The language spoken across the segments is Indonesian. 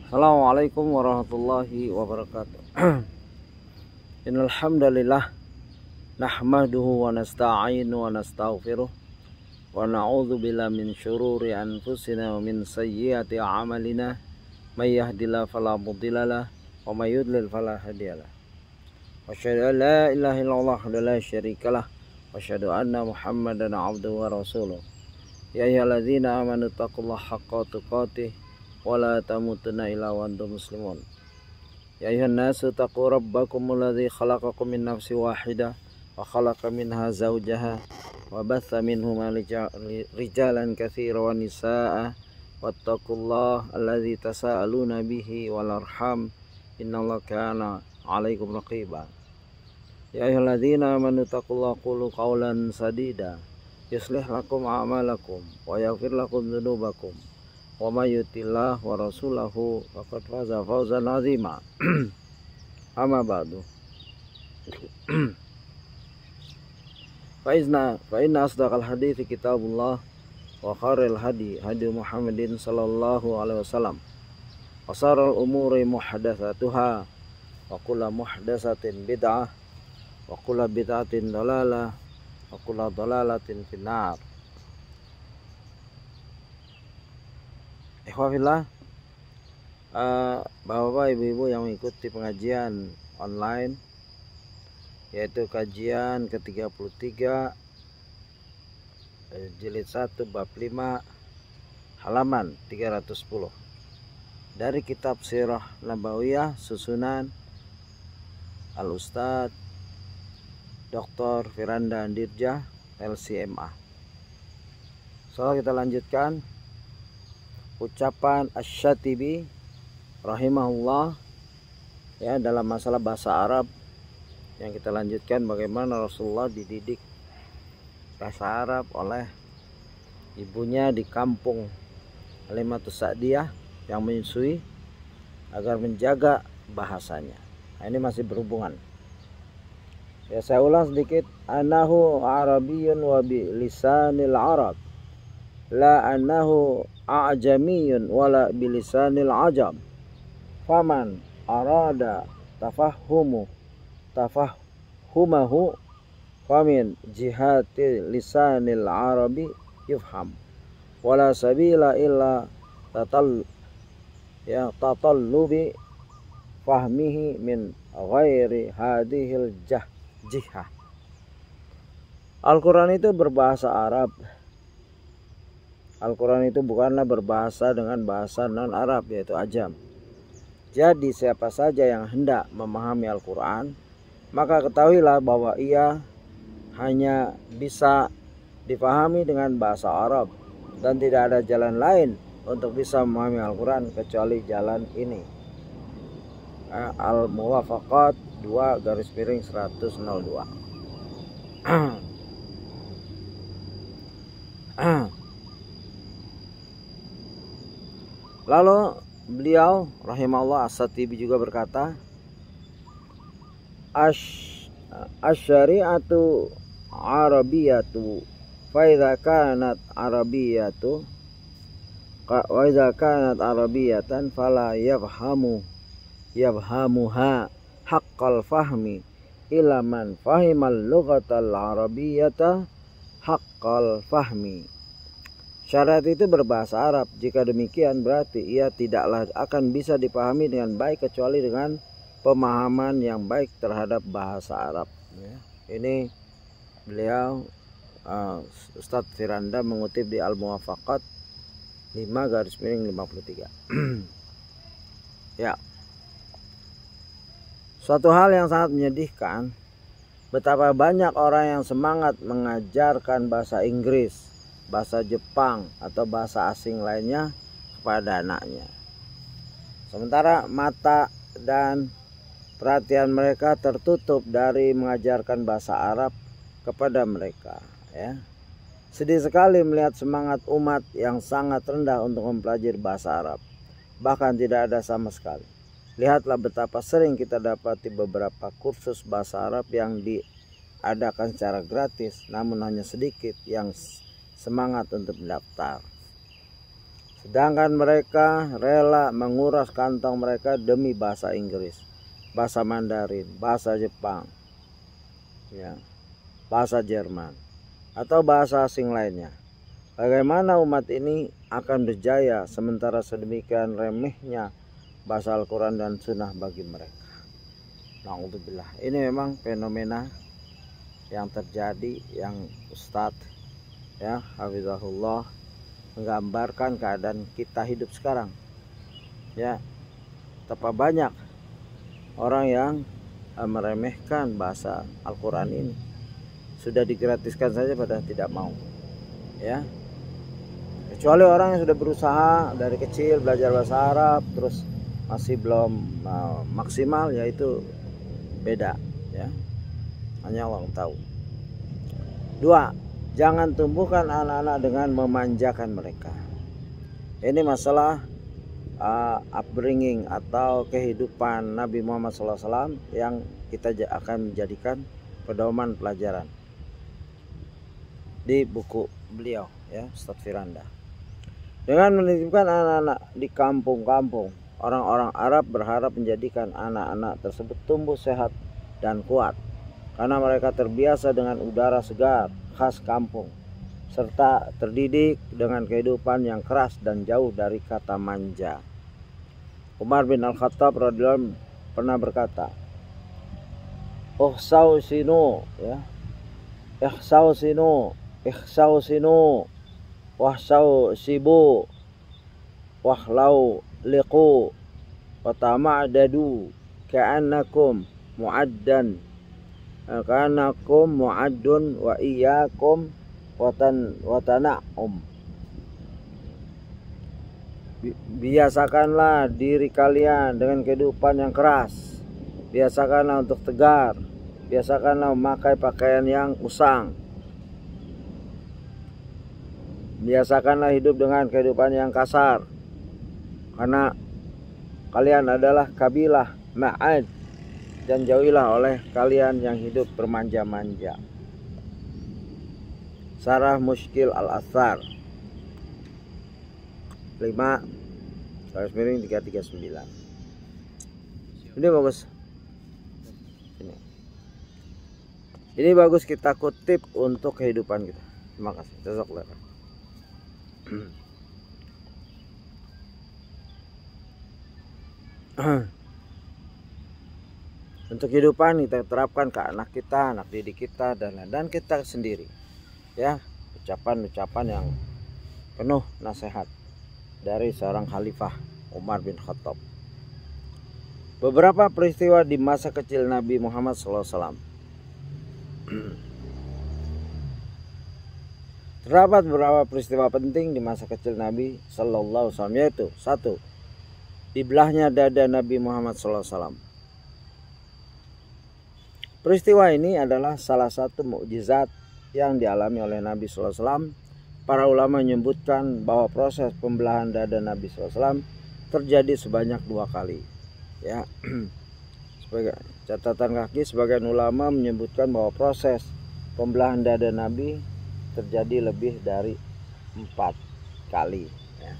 Assalamualaikum warahmatullahi wabarakatuh. Innal hamdalillah nahmaduhu wa nasta'inu wa nastaghfiruh wa na'udzu billahi min syururi anfusina wa min sayyiati a'malina may yahdihillahu fala mudhillalah wa may yudlil fala hadiyalah. Wa asyhadu an la ilaha illallah wa la syarikalah wa asyhadu anna Muhammadan 'abduhu wa rasuluh. Ya ayyuhalladzina amanu taqullaha haqqa tuqatih wa la tamutunna illa wa antum muslimun. Ya ayyuhan nasu taqu rabbakumul ladzi khalaqakum min nafsin wahidah wa khalaqa minha zawjaha wa batha minhuma rijalan katsiran wa nisaa'a wattaqullaha alladzi tasaaluna bihi wal arham innallaha kana 'alaikum raqiba. Ya ayyuhalladzina amanu taqullaha qulu qawlan sadida yuslih lakum a'malakum wa yaghfir lakum dzunubakum wa may yutillah wa rasulahu faqad faza fawzan 'azima. Amma ba'du. Fa inna asdaqal hadithi kitabullah wa khairil hadi Muhammadin sallallahu alaihi wasallam wa sharral umuri muhdatsatuha wa kullu muhdatsatin bid'ah wa kullu bid'atin dhalalah wa kullu dhalalatin finnar. Ikhwafillah, bapak-bapak, ibu-ibu yang mengikuti pengajian online, yaitu kajian ke-33 jilid 1 bab 5 halaman 310 dari kitab Sirah Nabawiyah susunan Al-Ustadz Dr. Firanda Andirja LCMA. So, kita lanjutkan ucapan Asy-Syatibi rahimahullah ya dalam masalah bahasa Arab, yang kita lanjutkan bagaimana Rasulullah dididik bahasa Arab oleh ibunya di kampung Halimatus Sa'diyah yang menyusui agar menjaga bahasanya. Nah, ini masih berhubungan. Ya, saya ulang sedikit. Anahu Arabiyyun wa bi lisanil Arab, la annahu a'jamiyun wala bilisanil ajam. Faman arada tafahumahu famin jihati lisanil arabi yufham wala sabila illa tatallubi fahmihi min ghairi hadhil jihah. Al-Quran itu berbahasa Arab. Al-Quran itu bukanlah berbahasa dengan bahasa non-Arab, yaitu ajam. Jadi siapa saja yang hendak memahami Al-Quran, maka ketahuilah bahwa ia hanya bisa dipahami dengan bahasa Arab, dan tidak ada jalan lain untuk bisa memahami Al-Quran kecuali jalan ini. Al-Muwafaqat 2/102. Lalu beliau rahimahullah As-Syatibi juga berkata, Asy-syari'atu arabiyatu fa idza kanat arabiyatu wa idza kanat arabiyatan fala yafhamuha haqqal fahmi illa man fahimal lughatal arabiyyata haqqal fahmi. Syariat itu berbahasa Arab. Jika demikian berarti ia tidaklah akan bisa dipahami dengan baik kecuali dengan pemahaman yang baik terhadap bahasa Arab. Ya. Ini beliau Ustadz Firanda mengutip di Al-Muwafaqat 5/53. Ya. Suatu hal yang sangat menyedihkan, betapa banyak orang yang semangat mengajarkan bahasa Inggris, bahasa Jepang atau bahasa asing lainnya kepada anaknya, sementara mata dan perhatian mereka tertutup dari mengajarkan bahasa Arab kepada mereka. Ya, sedih sekali melihat semangat umat yang sangat rendah untuk mempelajari bahasa Arab, bahkan tidak ada sama sekali. Lihatlah betapa sering kita dapati beberapa kursus bahasa Arab yang diadakan secara gratis, namun hanya sedikit yang semangat untuk mendaftar. Sedangkan mereka rela menguras kantong mereka demi bahasa Inggris, bahasa Mandarin, bahasa Jepang, ya, bahasa Jerman, atau bahasa asing lainnya. Bagaimana umat ini akan berjaya sementara sedemikian remehnya bahasa Al-Quran dan Sunnah bagi mereka. Na'udzubillah. Ini memang fenomena yang terjadi, yang Ustadz ya hafizahullah menggambarkan keadaan kita hidup sekarang. Ya, betapa banyak orang yang meremehkan bahasa Al-Quran ini. Sudah digratiskan saja pada tidak mau. Ya, kecuali orang yang sudah berusaha dari kecil belajar bahasa Arab terus masih belum maksimal, yaitu beda ya, hanya Allah tahu. 2, jangan tumbuhkan anak-anak dengan memanjakan mereka. Ini masalah upbringing atau kehidupan Nabi Muhammad SAW yang kita akan menjadikan pedoman pelajaran di buku beliau ya, Ustadz Firanda. Dengan menitipkan anak-anak di kampung-kampung, orang-orang Arab berharap menjadikan anak-anak tersebut tumbuh sehat dan kuat karena mereka terbiasa dengan udara segar khas kampung serta terdidik dengan kehidupan yang keras dan jauh dari kata manja. Umar bin Al-Khattab radhiyallahu anhu pernah berkata, "Ihsau sinu ya. Ihsau sinu, wahsau sibu, wahlau liqu, wa tama'dadu ka'annakum mu'addun wa iyyakum wa tana'um." Biasakanlah diri kalian dengan kehidupan yang keras. Biasakanlah untuk tegar. Biasakanlah memakai pakaian yang usang. Biasakanlah hidup dengan kehidupan yang kasar, karena kalian adalah kabilah Ma'ad, dan jauhilah oleh kalian yang hidup bermanja-manja. Sarah Mushkil Al-Athar 5/339. Ini bagus. Ini bagus kita kutip untuk kehidupan kita. Terima kasih. Jazakallah. Untuk kehidupan kita terapkan ke anak kita, anak didik kita, dan kita sendiri ya, ucapan-ucapan yang penuh nasihat dari seorang khalifah Umar bin Khattab. Beberapa peristiwa di masa kecil Nabi Muhammad SAW. Terdapat beberapa peristiwa penting di masa kecil Nabi Sallallahu Alaihi Wasallam, yaitu 1. Dibelahnya dada Nabi Muhammad SAW. Peristiwa ini adalah salah satu mukjizat yang dialami oleh Nabi SAW. Para ulama menyebutkan bahwa proses pembelahan dada Nabi SAW terjadi sebanyak 2 kali. Ya, sebagai catatan kaki, sebagian ulama menyebutkan bahwa proses pembelahan dada Nabi terjadi lebih dari 4 kali. Ya.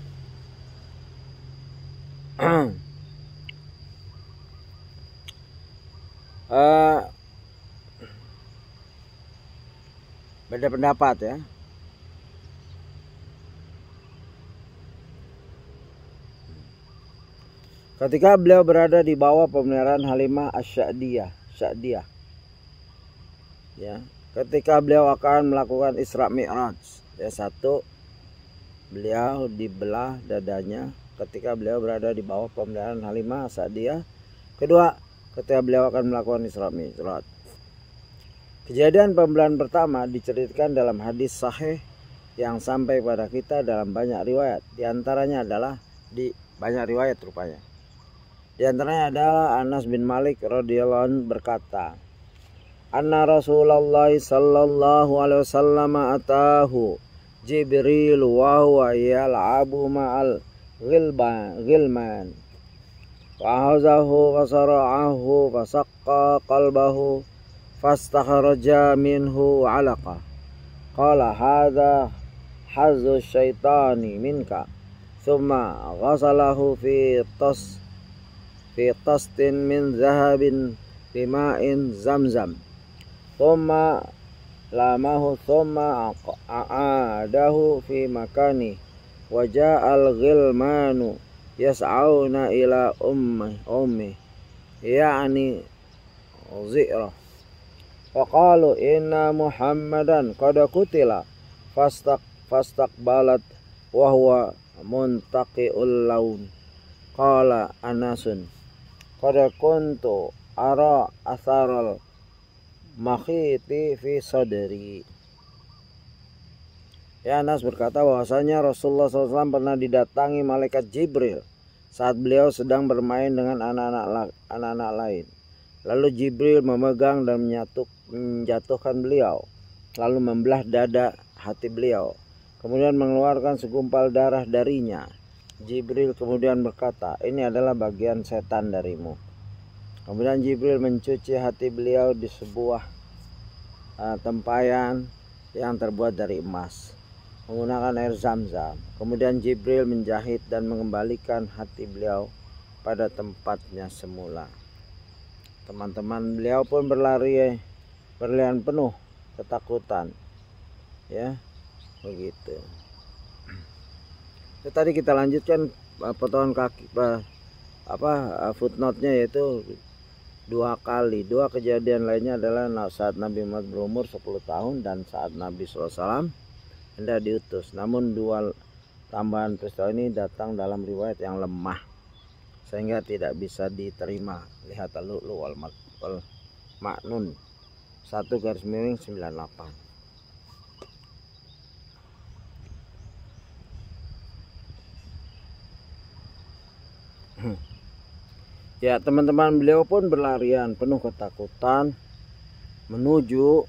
Beda pendapat ya. Ketika beliau berada di bawah pemeliharaan Halimah Asy-Sya'diyah, ya, ketika beliau akan melakukan Isra Mi'raj, ya, 1, beliau dibelah dadanya ketika beliau berada di bawah pemeliharaan Halimah Asy-Sya'diyah. 2, ketika beliau akan melakukan Isra Mi'raj. Kejadian pembelahan pertama diceritakan dalam hadis sahih yang sampai pada kita dalam banyak riwayat. Di antaranya adalah banyak riwayat rupanya. Di antaranya adalah Anas bin Malik radhiyallahu anhu berkata, "Anna Rasulullah sallallahu alaihi wasallam atahu Jibril wa huwa yal'abu ma'al ghilman fa'azahu wa sara'ahu fasaqqa qalbahu fastakhraja minhu 'alaqa qala hadha hazzu syaitani minka thumma ghasalahu fi tastin min zahabin bima'in zamzam thumma lamahu thumma a'adahu fi makani wa ja'al ghilmanu yas'auna ila ummi ya'ni zi'rah faqalu inna Muhammadan qad qutila fastaqbalat wa huwa muntaqi'ul laun. Qala Anasun qad kuntu ara atharal makhiti fi sadri. Ya, Anas berkata bahwasanya Rasulullah SAW pernah didatangi malaikat Jibril saat beliau sedang bermain dengan anak-anak lain. Lalu Jibril memegang dan menjatuhkan beliau, lalu membelah dada hati beliau, kemudian mengeluarkan segumpal darah darinya. Jibril kemudian berkata, ini adalah bagian setan darimu. Kemudian Jibril mencuci hati beliau di sebuah tempayan yang terbuat dari emas menggunakan air zam-zam. Kemudian Jibril menjahit dan mengembalikan hati beliau pada tempatnya semula. Teman-teman beliau pun berlarian penuh ketakutan. Ya, begitu. Tadi kita lanjutkan potongan kaki footnote-nya, yaitu dua kejadian lainnya adalah saat Nabi Muhammad berumur 10 tahun dan saat Nabi SAW hendak diutus. Namun dua tambahan peristiwa ini datang dalam riwayat yang lemah sehingga tidak bisa diterima. Lihat Al-Lu'lu' wal Ma'nun 1/98. Ya teman-teman, beliau pun berlarian penuh ketakutan menuju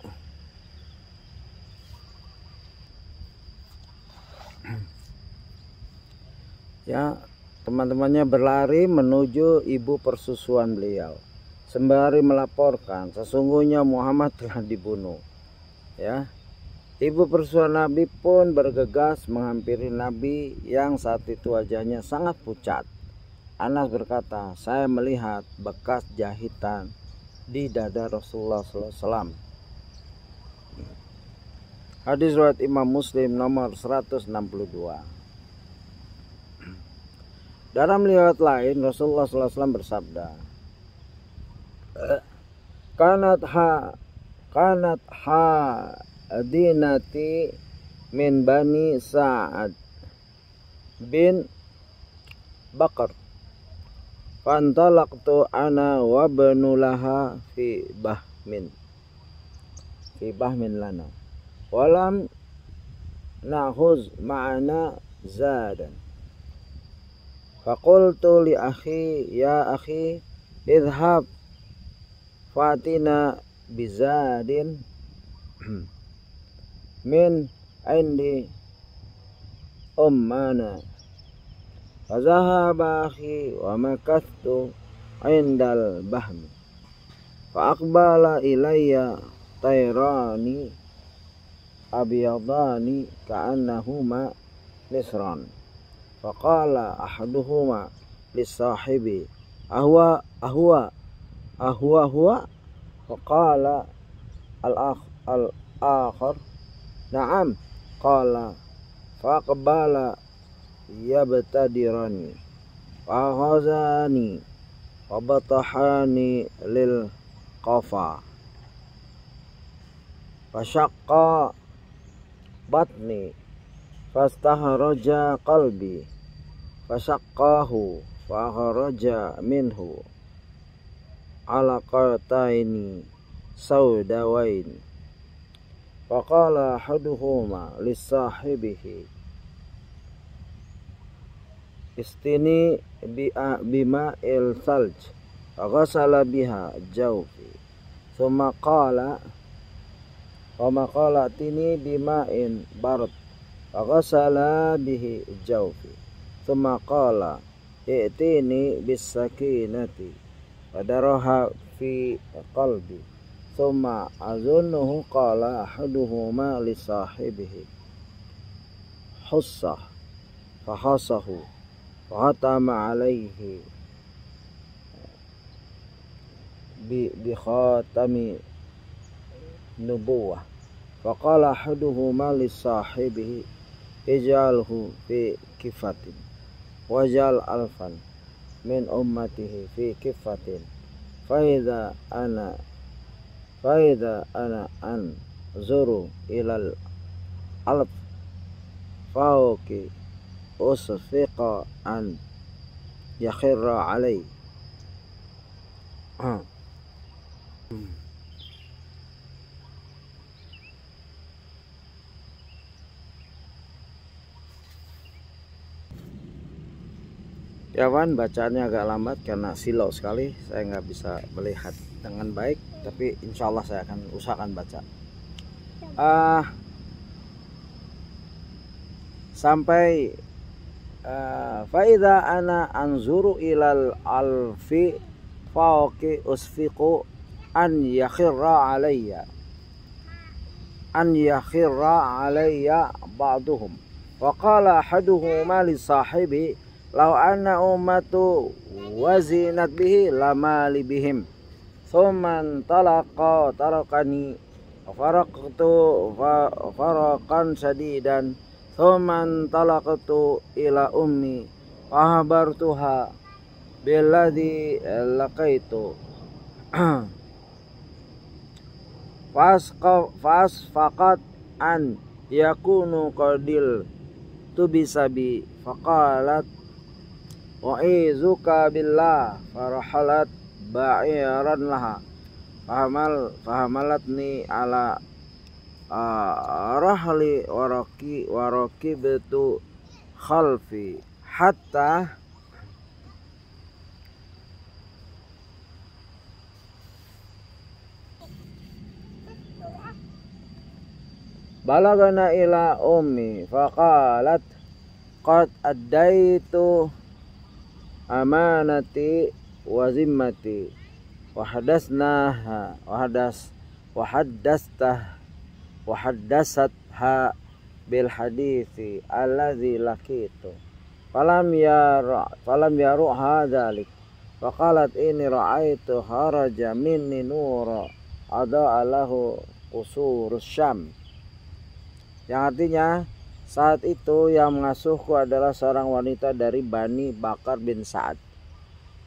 teman-temannya berlari menuju ibu persusuan beliau sembari melaporkan sesungguhnya Muhammad telah dibunuh. Ya, ibu persusuan Nabi pun bergegas menghampiri Nabi yang saat itu wajahnya sangat pucat. Anas berkata, saya melihat bekas jahitan di dada Rasulullah SAW. Hadis riwayat Imam Muslim nomor 162. Dalam riwayat lain Rasulullah SAW bersabda, kanat dinati min bani Sa'ad bin Bakar fantalaqtu ana wa banu laha fi bahmin lana walam na'khuz ma'ana zadan faqultu li akhi ya akhi idhhab fatina bizadin min indi ummana fazahaba akhi wa makathtu indal bahmi fa aqbala ilayya tayrani abyadani ka'annahuma nisran faqala ahaduhuma lisahibi ahwa faqala al-akhar na'am qala faqbala yabtadirani wa ghazani wa batahani lil qafa fashaqqa batni fastahraja qalbi fashaqqahu fa kharaja minhu alaqataini saudawain faqala ahaduhuma lisahibihi istini bima'il salj ghasala biha jawfi thumma qala tini bima'in barad ghasala bihi jawfi thumma qala i'tini bisakinati fadaraha fi qalbi thumma azunnuhu qala ahaduhuma li sahibihi hussah fakhasahu fakhatama alaihi bi khatami nubuwah. Faqala ahaduhuma li sahibihi ij'alhu fi kifatin waj'al alfan min ummatihi fi kifatin faidha ana anzuru ilal alf fauki usfiqa an yakhirra alai. Ya Wan, bacaannya agak lambat karena silau sekali, saya nggak bisa melihat dengan baik, tapi insya Allah saya akan usahakan baca. Sampai faida ana anzuru ilal alfi fauqi usfiqu an yakhirra alayya ba'duhum. Wa qala ahaduhuma li sahibi law anna ummatu wazinat bihi lama li bihim thumma talaqa tarakani faraqtu faraqan sadidan thumma talaqtu ila ummi ahbartuha billadhi laqaitu fasfaqat an yakunu qadil tubisabi faqalat wa'izuka billah farahalat ba'iran laha fahamalatni ala rahli waraki betu khalfi hatta balagana ila ummi faqalat qad addaitu amanati wa zimmati wahadasatha bil hadithi alladhi lakitu falam yaru hadzalik faqalat inni ra'aitu kharaja minni nura ada lahu qusurus syam, yang artinya saat itu yang mengasuhku adalah seorang wanita dari Bani Bakar bin Sa'ad.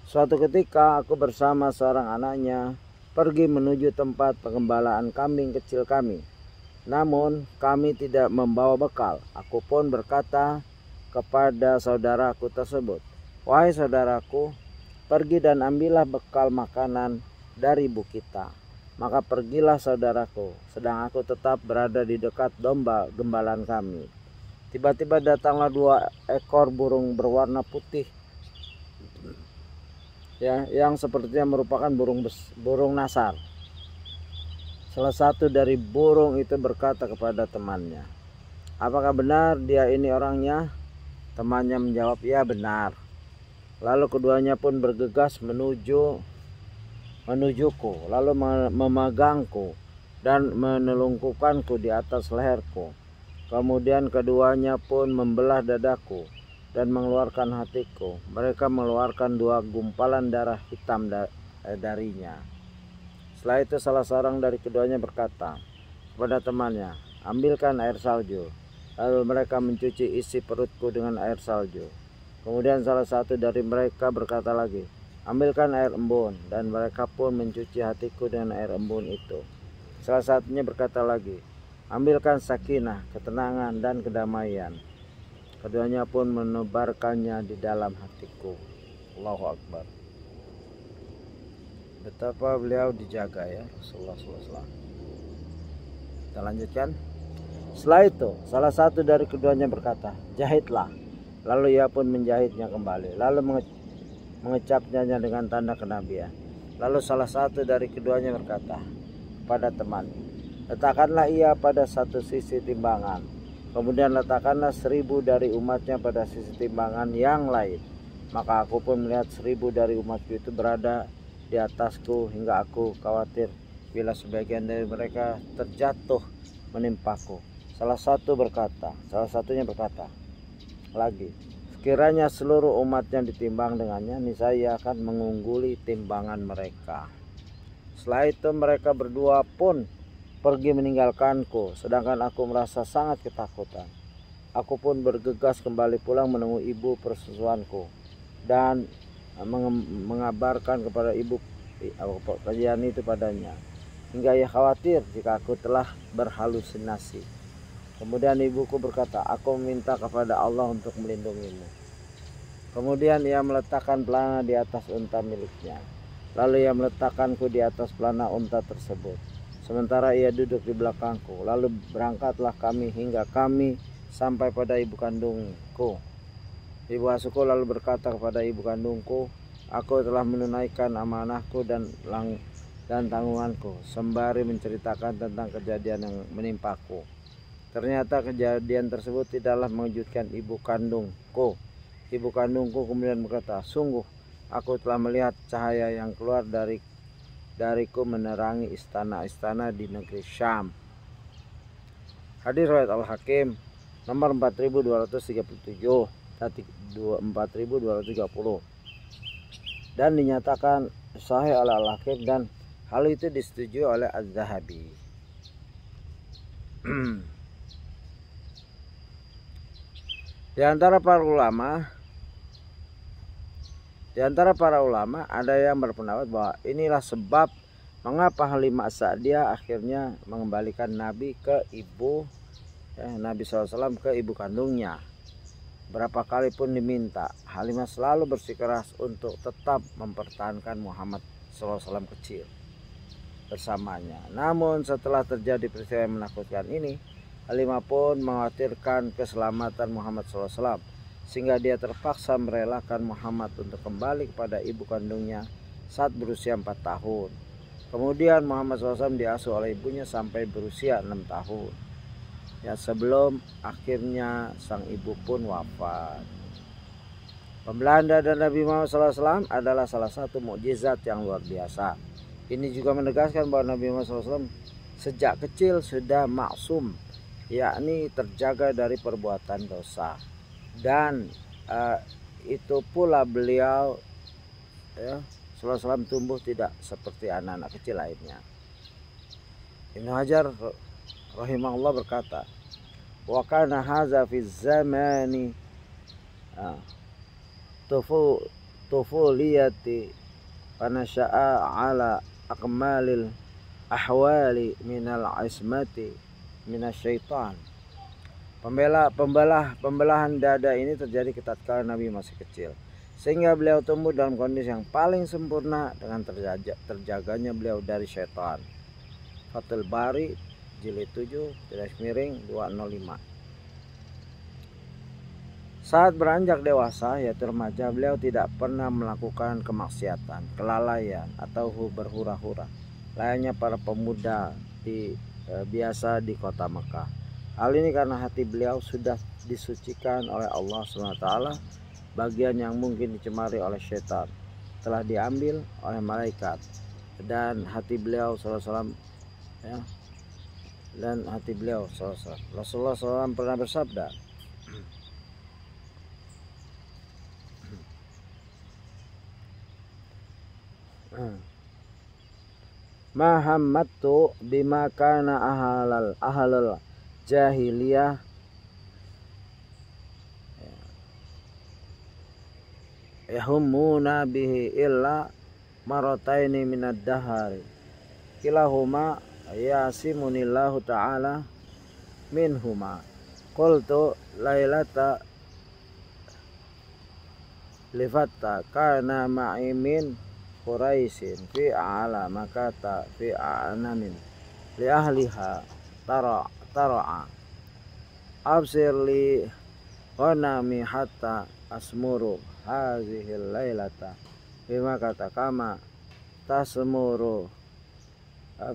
Suatu ketika aku bersama seorang anaknya pergi menuju tempat pengembalaan kambing kecil kami. Namun kami tidak membawa bekal. Aku pun berkata kepada saudaraku tersebut, "Wahai saudaraku, pergi dan ambillah bekal makanan dari ibu kita." Maka pergilah saudaraku, sedang aku tetap berada di dekat domba gembalaan kami. Tiba-tiba datanglah 2 ekor burung berwarna putih, ya, yang sepertinya merupakan burung nasar. Salah satu dari burung itu berkata kepada temannya, "Apakah benar dia ini orangnya?" Temannya menjawab, "Ya, benar." Lalu keduanya pun bergegas menujuku, lalu memegangku dan menelungkupkanku di atas leherku. Kemudian keduanya pun membelah dadaku dan mengeluarkan hatiku. Mereka mengeluarkan 2 gumpalan darah hitam darinya. Setelah itu salah seorang dari keduanya berkata kepada temannya, "Ambilkan air salju." Lalu mereka mencuci isi perutku dengan air salju. Kemudian salah satu dari mereka berkata lagi, "Ambilkan air embun." Dan mereka pun mencuci hatiku dengan air embun itu. Salah satunya berkata lagi, "Ambilkan sakinah, ketenangan dan kedamaian." Keduanya pun menebarkannya di dalam hatiku. Allahu Akbar. Betapa beliau dijaga ya Rasulullah SAW. Kita lanjutkan. Setelah itu salah satu dari keduanya berkata, "Jahitlah." Lalu ia pun menjahitnya kembali, lalu mengecapnya dengan tanda kenabian. Lalu salah satu dari keduanya berkata kepada teman, "Letakkanlah ia pada satu sisi timbangan, kemudian letakkanlah 1000 dari umatnya pada sisi timbangan yang lain." Maka aku pun melihat 1000 dari umatku itu berada di atasku, hingga aku khawatir bila sebagian dari mereka terjatuh menimpaku. Salah satunya berkata lagi, Sekiranya seluruh umatnya ditimbang dengannya, niscaya akan mengungguli timbangan mereka. Setelah itu mereka berdua pun pergi meninggalkanku, sedangkan aku merasa sangat ketakutan. Aku pun bergegas kembali pulang menemui ibu persusuanku dan mengabarkan kepada ibu kejadian itu padanya, hingga ia khawatir jika aku telah berhalusinasi. Kemudian ibuku berkata, aku meminta kepada Allah untuk melindungimu. Kemudian ia meletakkan pelana di atas unta miliknya. Lalu ia meletakkanku di atas pelana unta tersebut, sementara ia duduk di belakangku. Lalu berangkatlah kami hingga kami sampai pada ibu kandungku. Ibu asuhku lalu berkata kepada ibu kandungku, aku telah menunaikan amanahku dan tanggunganku, sembari menceritakan tentang kejadian yang menimpaku. Ternyata kejadian tersebut tidaklah mengejutkan ibu kandungku. Ibu kandungku kemudian berkata, sungguh aku telah melihat cahaya yang keluar dariku menerangi istana-istana di negeri Syam. Hadis riwayat Al-Hakim nomor 4237 dan 4230, dan dinyatakan sahih oleh Al-Hakim, dan hal itu disetujui oleh Az-Zahabi. Di antara para ulama ada yang berpendapat bahwa inilah sebab mengapa Halimah Sa'diyah akhirnya mengembalikan Nabi ke Nabi SAW ke ibu kandungnya. Berapa kali pun diminta, Halimah selalu bersikeras untuk tetap mempertahankan Muhammad SAW kecil bersamanya. Namun setelah terjadi peristiwa yang menakutkan ini, Halimah pun mengkhawatirkan keselamatan Muhammad SAW, sehingga dia terpaksa merelakan Muhammad untuk kembali kepada ibu kandungnya saat berusia 4 tahun. Kemudian Muhammad SAW diasuh oleh ibunya sampai berusia 6 tahun. Ya, sebelum akhirnya sang ibu pun wafat. Pembelahan dada Nabi Muhammad SAW adalah salah satu mukjizat yang luar biasa. Ini juga menegaskan bahwa Nabi Muhammad SAW sejak kecil sudah maksum, yakni terjaga dari perbuatan dosa. Dan itu pula beliau SAW tumbuh tidak seperti anak-anak kecil lainnya. Ibnu Hajar rahimahullah berkata, wa kana hadza fi zamani tufuliyati fanasha'a ala akmalil ahwali minal ismati minasyaitan. Pembelahan dada ini terjadi tatkala Nabi masih kecil, sehingga beliau tumbuh dalam kondisi yang paling sempurna dengan terjaganya beliau dari syaitan. Fathul Bari jilid 7/205. Saat beranjak dewasa yaitu remaja, beliau tidak pernah melakukan kemaksiatan, kelalaian atau berhura-hura layaknya para pemuda biasa di kota Mekah. Hal ini karena hati beliau sudah disucikan oleh Allah SWT. Bagian yang mungkin dicemari oleh syaitan telah diambil oleh malaikat, dan hati beliau SAW Rasulullah SAW pernah bersabda, Mahammatu bima kana ahlal jahiliyah yahummuna bihi illa marataini minad dahari kilahuma yasimunillahu ta'ala minhuma. Qultu lailata lifatta kana ma'imin Quraisyin fi a'la makata fi a'namin li ahliha tara'a absir li ghanami hatta asmuru hazihil lailata bima kata kama tasmuru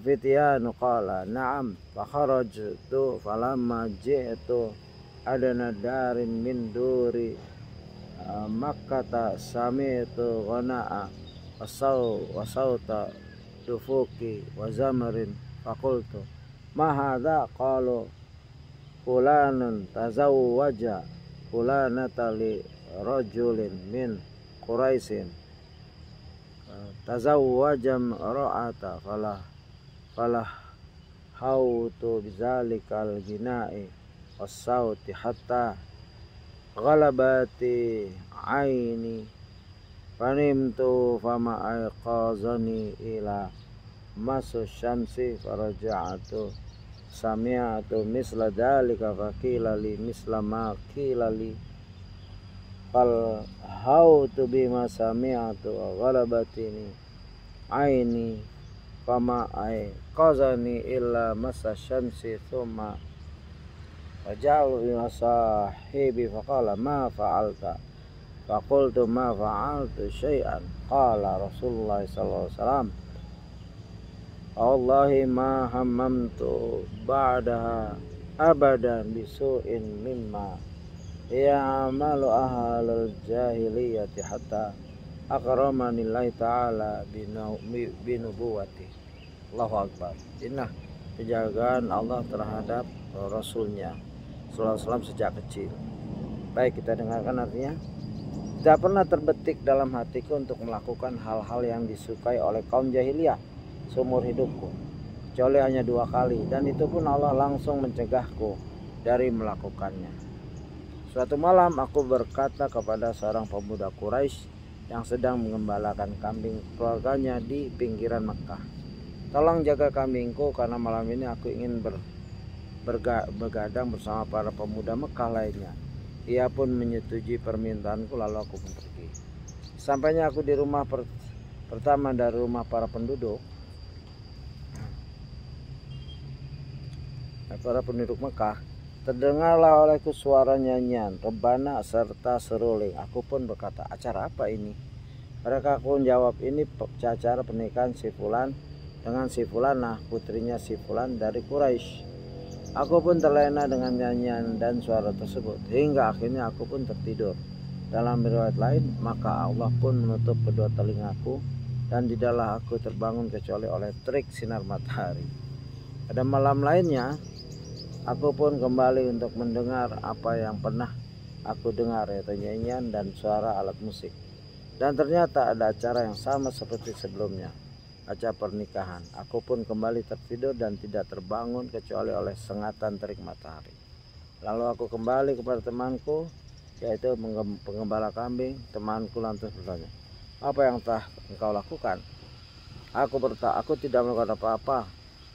fityanu qala na'am fa kharajtu falamma ji'tu adana darin min duri makkata sami'tu ghana'a wasauta dufuki wa zamarin faqultu ma hadha qalu fulanun tazawwaja fulanata li rajulin min Quraisyin tazawwajam ra'ata falah hautu bizalikal gina'i was-sauti hatta ghalabati aini fanimtu fama aiqazani ila masu syamsi faraja'atu sami'atu misla dalika faqila li misla ma qila li fal hautu bima sami'atu ghalabatini aini fama aiqazani illa masa syamsi thumma raja'u ila sahibi faqala ma fa'alta faqultu ma fa'altu syai'an qala Rasulullah sallallahu alaihi wasallam Allahi ma hammamtu ba'daha abadan bisu'in mimma ya'malu ahlul jahiliyati hatta akramani Allah ta'ala binubuwati. Allahu Akbar. Inilah penjagaan Allah terhadap Rasulnya sallallahu alaihi wasallam sejak kecil. Baik, kita dengarkan artinya. Tidak pernah terbetik dalam hatiku untuk melakukan hal-hal yang disukai oleh kaum jahiliyah seumur hidupku, kecuali hanya 2 kali, dan itu pun Allah langsung mencegahku dari melakukannya. Suatu malam aku berkata kepada seorang pemuda Quraisy yang sedang mengembalakan kambing keluarganya di pinggiran Mekah, tolong jaga kambingku karena malam ini aku ingin bergadang bersama para pemuda Mekah lainnya. Ia pun menyetujui permintaanku, lalu aku pun pergi. Sampainya aku di rumah pertama dari rumah para penduduk Mekah, terdengarlah olehku suara nyanyian, rebana serta seruling. Aku pun berkata, acara apa ini? Mereka pun jawab, ini acara pernikahan si Fulan dengan si Fulanah, putrinya si Fulan dari Quraisy. Aku pun terlena dengan nyanyian dan suara tersebut, hingga akhirnya aku pun tertidur. Dalam riwayat lain, maka Allah pun menutup kedua telingaku dan tidaklah aku terbangun kecuali oleh terik sinar matahari. Pada malam lainnya, aku pun kembali untuk mendengar apa yang pernah aku dengar, yaitu nyanyian dan suara alat musik. Dan ternyata ada acara yang sama seperti sebelumnya, acara pernikahan. Aku pun kembali tertidur dan tidak terbangun kecuali oleh sengatan terik matahari. Lalu aku kembali kepada temanku, yaitu pengembala kambing. Temanku lantas bertanya, apa yang telah engkau lakukan? Aku berkata, aku tidak melakukan apa-apa.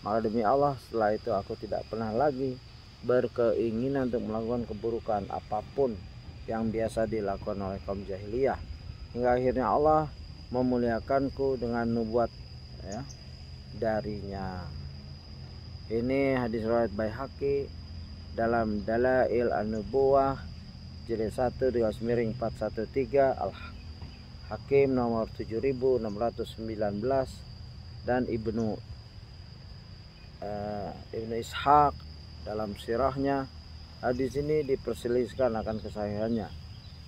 Maka demi Allah, setelah itu aku tidak pernah lagi berkeinginan untuk melakukan keburukan apapun yang biasa dilakukan oleh kaum jahiliyah, hingga akhirnya Allah memuliakanku dengan nubuat darinya. Ini hadis riwayat Baihaqi dalam Dalail An-Nubuwah jilid 1 /413, Al-Hakim nomor 7619, dan Ibnu Ishaq dalam sirahnya. Hadis ini diperselisihkan akan kesahihannya.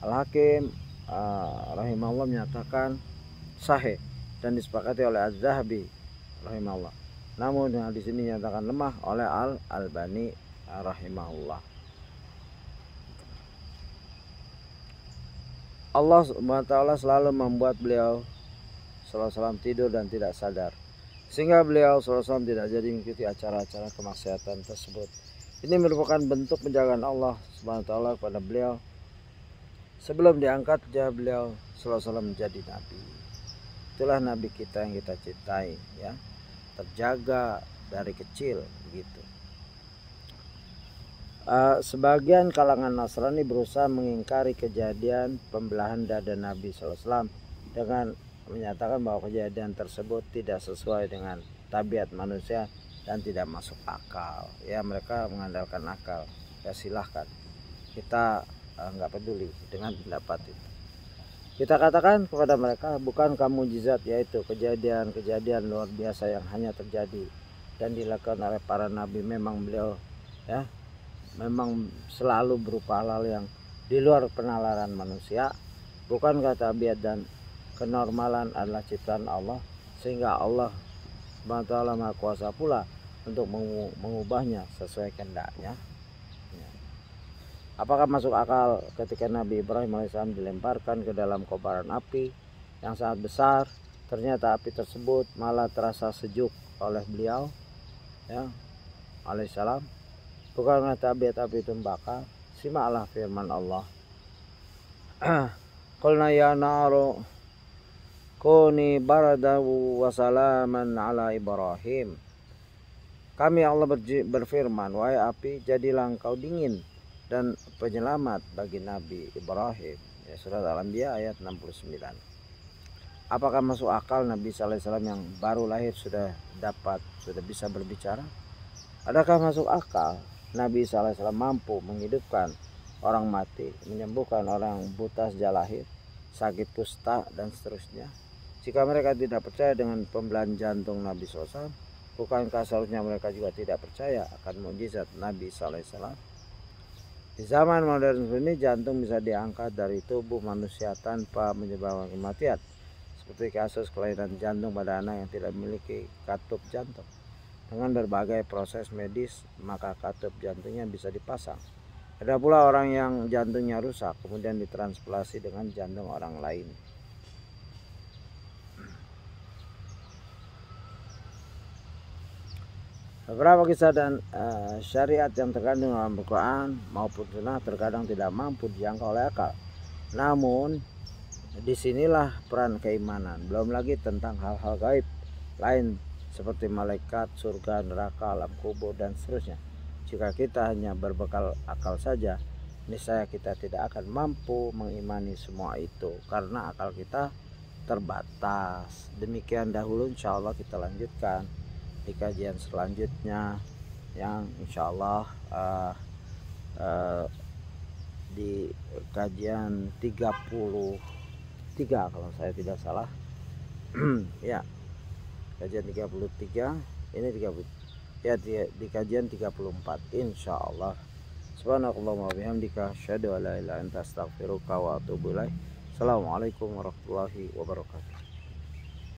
Al-Hakim rahimahullah menyatakan sahih dan disepakati oleh Az-Zahabi rahimahullah. Namun hadis ini dinyatakan lemah oleh Al-Albani rahimahullah. Allah SWT selalu membuat beliau SAW tidur dan tidak sadar, sehingga beliau SAW tidak jadi mengikuti acara-acara kemaksiatan tersebut. Ini merupakan bentuk penjagaan Allah SWT kepada beliau sebelum diangkat beliau SAW menjadi nabi. Itulah nabi kita yang kita cintai, ya, terjaga dari kecil begitu. Sebagian kalangan Nasrani berusaha mengingkari kejadian pembelahan dada Nabi SAW dengan menyatakan bahwa kejadian tersebut tidak sesuai dengan tabiat manusia dan tidak masuk akal. Ya, mereka mengandalkan akal. Ya silahkan, kita nggak peduli dengan pendapat itu. Kita katakan kepada mereka, bukankah mukjizat, yaitu kejadian-kejadian luar biasa yang hanya terjadi dan dilakukan oleh para nabi, memang beliau memang selalu berupa hal yang di luar penalaran manusia. Bukankah tabiat dan kenormalan adalah ciptaan Allah, sehingga Allah SWT Maha Kuasa pula untuk mengubahnya sesuai kehendaknya. Apakah masuk akal ketika Nabi Ibrahim alaihissalam dilemparkan ke dalam kobaran api yang sangat besar, ternyata api tersebut malah terasa sejuk oleh beliau, ya, alaihissalam? Bukankah tabiat api itu membakar? Simaklah firman Allah. Qulna ya naru kuni baradahu wa salaman ala Ibrahim. Kami Allah berfirman, wahai api, jadilah engkau dingin dan penyelamat bagi Nabi Ibrahim. Ya, surat Al-Anbiya ayat 69. Apakah masuk akal Nabi SAW yang baru lahir sudah bisa berbicara? Adakah masuk akal Nabi SAW mampu menghidupkan orang mati, menyembuhkan orang buta sejak lahir, sakit kusta, dan seterusnya? Jika mereka tidak percaya dengan pembelahan jantung Nabi SAW, bukankah seharusnya mereka juga tidak percaya akan mukjizat Nabi SAW? Di zaman modern ini jantung bisa diangkat dari tubuh manusia tanpa menyebabkan kematian, seperti kasus kelainan jantung pada anak yang tidak memiliki katup jantung. Dengan berbagai proses medis, maka katup jantungnya bisa dipasang. Ada pula orang yang jantungnya rusak kemudian ditransplantasi dengan jantung orang lain. Beberapa kisah dan syariat yang terkandung dalam Al-Quran maupun Sunnah terkadang tidak mampu dijangkau oleh akal. Namun disinilah peran keimanan. Belum lagi tentang hal-hal gaib lain seperti malaikat, surga, neraka, alam kubur, dan seterusnya. Jika kita hanya berbekal akal saja, niscaya kita tidak akan mampu mengimani semua itu karena akal kita terbatas. Demikian dahulu, insya Allah kita lanjutkan di kajian selanjutnya yang insya Allah di kajian 33 kalau saya tidak salah. Ya, kajian 33 ini 30 ya, di kajian 34 insya Allah. Subhanakallahumma wa bihamdika asyhadu an la ilaha illa anta astaghfiruka wa atubu ilaik. Assalamualaikum warahmatullahi wabarakatuh.